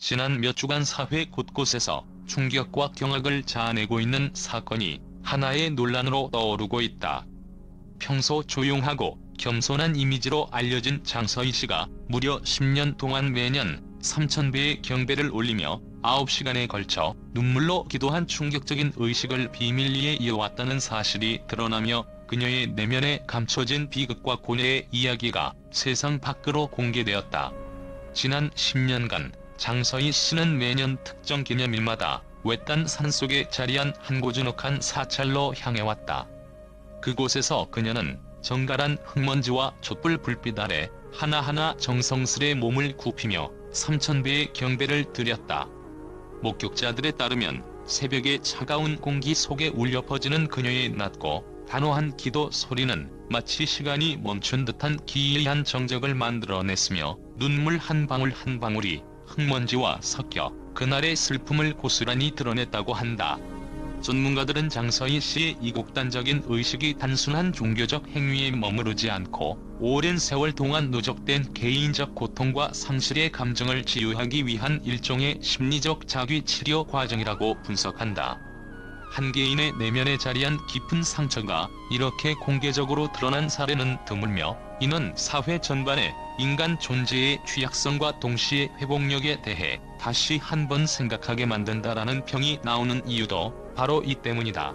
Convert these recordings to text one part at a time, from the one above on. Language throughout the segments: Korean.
지난 몇 주간 사회 곳곳에서 충격과 경악을 자아내고 있는 사건이 하나의 논란으로 떠오르고 있다. 평소 조용하고 겸손한 이미지로 알려진 장서희 씨가 무려 10년 동안 매년 3,000배의 경배를 올리며 9시간에 걸쳐 눈물로 기도한 충격적인 의식을 비밀리에 이어왔다는 사실이 드러나며 그녀의 내면에 감춰진 비극과 고뇌의 이야기가 세상 밖으로 공개되었다. 지난 10년간 장서희 씨는 매년 특정 기념일마다 외딴 산속에 자리한 한 고즈넉한 사찰로 향해왔다. 그곳에서 그녀는 정갈한 흙먼지와 촛불 불빛 아래 하나하나 정성스레 몸을 굽히며 3,000배의 경배를 드렸다. 목격자들에 따르면 새벽의 차가운 공기 속에 울려 퍼지는 그녀의 낮고 단호한 기도 소리는 마치 시간이 멈춘 듯한 기이한 정적을 만들어냈으며 눈물 한 방울 한 방울이 흙먼지와 섞여 그날의 슬픔을 고스란히 드러냈다고 한다. 전문가들은 장서희 씨의 이 극단적인 의식이 단순한 종교적 행위에 머무르지 않고 오랜 세월 동안 누적된 개인적 고통과 상실의 감정을 치유하기 위한 일종의 심리적 자귀치료 과정이라고 분석한다. 한 개인의 내면에 자리한 깊은 상처가 이렇게 공개적으로 드러난 사례는 드물며 이는 사회 전반에 인간 존재의 취약성과 동시에 회복력에 대해 다시 한번 생각하게 만든다라는 평이 나오는 이유도 바로 이 때문이다.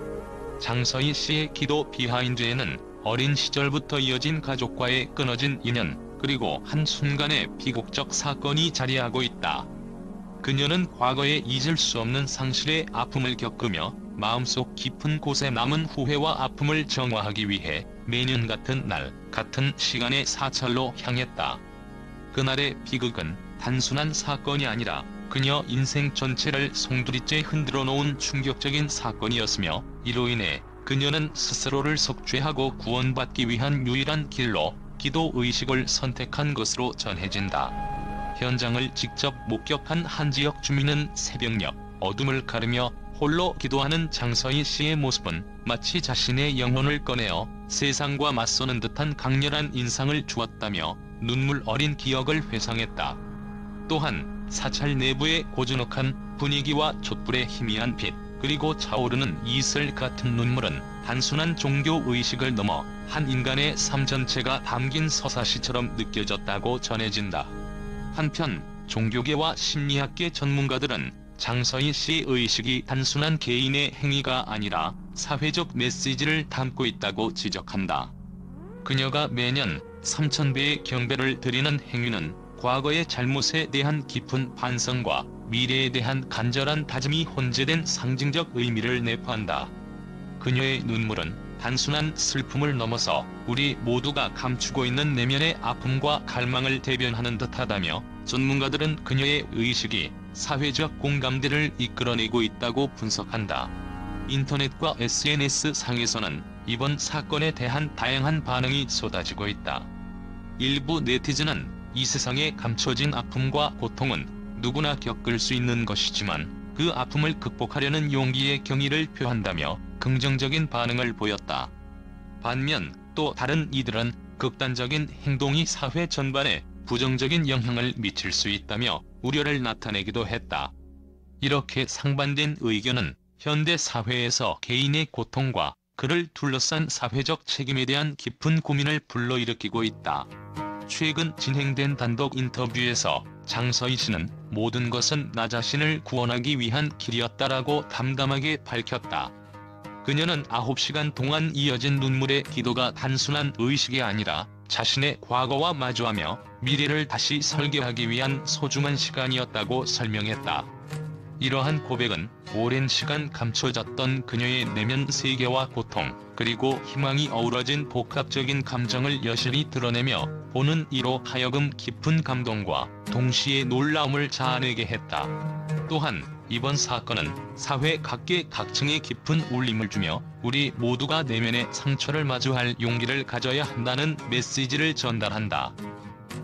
장서희 씨의 기도 비하인드에는 어린 시절부터 이어진 가족과의 끊어진 인연, 그리고 한순간의 비극적 사건이 자리하고 있다. 그녀는 과거에 잊을 수 없는 상실의 아픔을 겪으며 마음속 깊은 곳에 남은 후회와 아픔을 정화하기 위해 매년 같은 날, 같은 시간의 사찰로 향했다. 그날의 비극은 단순한 사건이 아니라 그녀 인생 전체를 송두리째 흔들어 놓은 충격적인 사건이었으며 이로 인해 그녀는 스스로를 속죄하고 구원받기 위한 유일한 길로 기도의식을 선택한 것으로 전해진다. 현장을 직접 목격한 한 지역 주민은 새벽녘 어둠을 가르며 홀로 기도하는 장서희 씨의 모습은 마치 자신의 영혼을 꺼내어 세상과 맞서는 듯한 강렬한 인상을 주었다며 눈물 어린 기억을 회상했다. 또한 사찰 내부의 고즈넉한 분위기와 촛불의 희미한 빛, 그리고 차오르는 이슬 같은 눈물은 단순한 종교의식을 넘어 한 인간의 삶 전체가 담긴 서사시처럼 느껴졌다고 전해진다. 한편 종교계와 심리학계 전문가들은 장서희 씨의 의식이 단순한 개인의 행위가 아니라 사회적 메시지를 담고 있다고 지적한다. 그녀가 매년 3,000배의 경배를 드리는 행위는 과거의 잘못에 대한 깊은 반성과 미래에 대한 간절한 다짐이 혼재된 상징적 의미를 내포한다. 그녀의 눈물은 단순한 슬픔을 넘어서 우리 모두가 감추고 있는 내면의 아픔과 갈망을 대변하는 듯하다며 전문가들은 그녀의 의식이 사회적 공감대를 이끌어내고 있다고 분석한다. 인터넷과 SNS 상에서는 이번 사건에 대한 다양한 반응이 쏟아지고 있다. 일부 네티즌은 이 세상에 감춰진 아픔과 고통은 누구나 겪을 수 있는 것이지만 그 아픔을 극복하려는 용기의 경의를 표한다며 긍정적인 반응을 보였다. 반면 또 다른 이들은 극단적인 행동이 사회 전반에 부정적인 영향을 미칠 수 있다며 우려를 나타내기도 했다. 이렇게 상반된 의견은 현대 사회에서 개인의 고통과 그를 둘러싼 사회적 책임에 대한 깊은 고민을 불러일으키고 있다. 최근 진행된 단독 인터뷰에서 장서희 씨는 모든 것은 나 자신을 구원하기 위한 길이었다라고 담담하게 밝혔다. 그녀는 9시간 동안 이어진 눈물의 기도가 단순한 의식이 아니라 자신의 과거와 마주하며 미래를 다시 설계하기 위한 소중한 시간이었다고 설명했다. 이러한 고백은 오랜 시간 감춰졌던 그녀의 내면 세계와 고통, 그리고 희망이 어우러진 복합적인 감정을 여실히 드러내며 보는 이로 하여금 깊은 감동과 동시에 놀라움을 자아내게 했다. 또한 이번 사건은 사회 각계 각층에 깊은 울림을 주며 우리 모두가 내면의 상처를 마주할 용기를 가져야 한다는 메시지를 전달한다.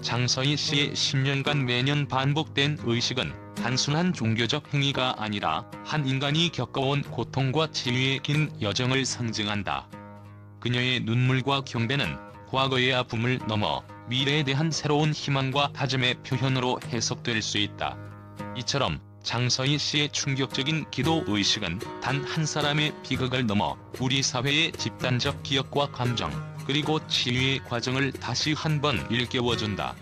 장서희 씨의 10년간 매년 반복된 의식은 단순한 종교적 행위가 아니라 한 인간이 겪어온 고통과 치유의 긴 여정을 상징한다. 그녀의 눈물과 경배는 과거의 아픔을 넘어 미래에 대한 새로운 희망과 다짐의 표현으로 해석될 수 있다. 이처럼 장서희 씨의 충격적인 기도 의식은 단 한 사람의 비극을 넘어 우리 사회의 집단적 기억과 감정, 그리고 치유의 과정을 다시 한번 일깨워준다.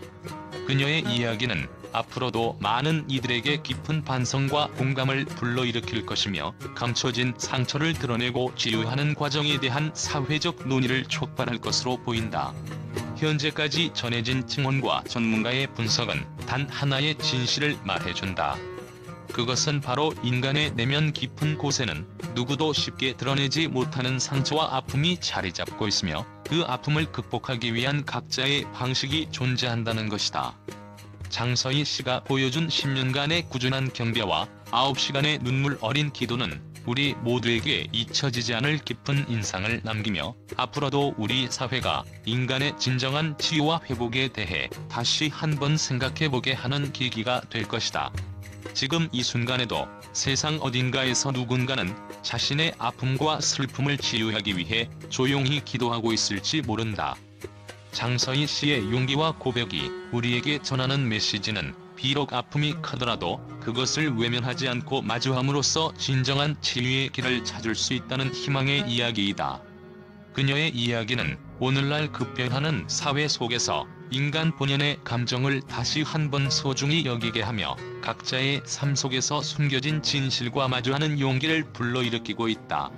그녀의 이야기는 앞으로도 많은 이들에게 깊은 반성과 공감을 불러일으킬 것이며, 감춰진 상처를 드러내고 치유하는 과정에 대한 사회적 논의를 촉발할 것으로 보인다. 현재까지 전해진 증언과 전문가의 분석은 단 하나의 진실을 말해준다. 그것은 바로 인간의 내면 깊은 곳에는 누구도 쉽게 드러내지 못하는 상처와 아픔이 자리 잡고 있으며, 그 아픔을 극복하기 위한 각자의 방식이 존재한다는 것이다. 장서희 씨가 보여준 10년간의 꾸준한 경배와 9시간의 눈물 어린 기도는 우리 모두에게 잊혀지지 않을 깊은 인상을 남기며, 앞으로도 우리 사회가 인간의 진정한 치유와 회복에 대해 다시 한번 생각해보게 하는 계기가 될 것이다. 지금 이 순간에도 세상 어딘가에서 누군가는 자신의 아픔과 슬픔을 치유하기 위해 조용히 기도하고 있을지 모른다. 장서희 씨의 용기와 고백이 우리에게 전하는 메시지는, 비록 아픔이 크더라도 그것을 외면하지 않고 마주함으로써 진정한 치유의 길을 찾을 수 있다는 희망의 이야기이다. 그녀의 이야기는 오늘날 급변하는 사회 속에서 인간 본연의 감정을 다시 한번 소중히 여기게 하며, 각자의 삶 속에서 숨겨진 진실과 마주하는 용기를 불러일으키고 있다.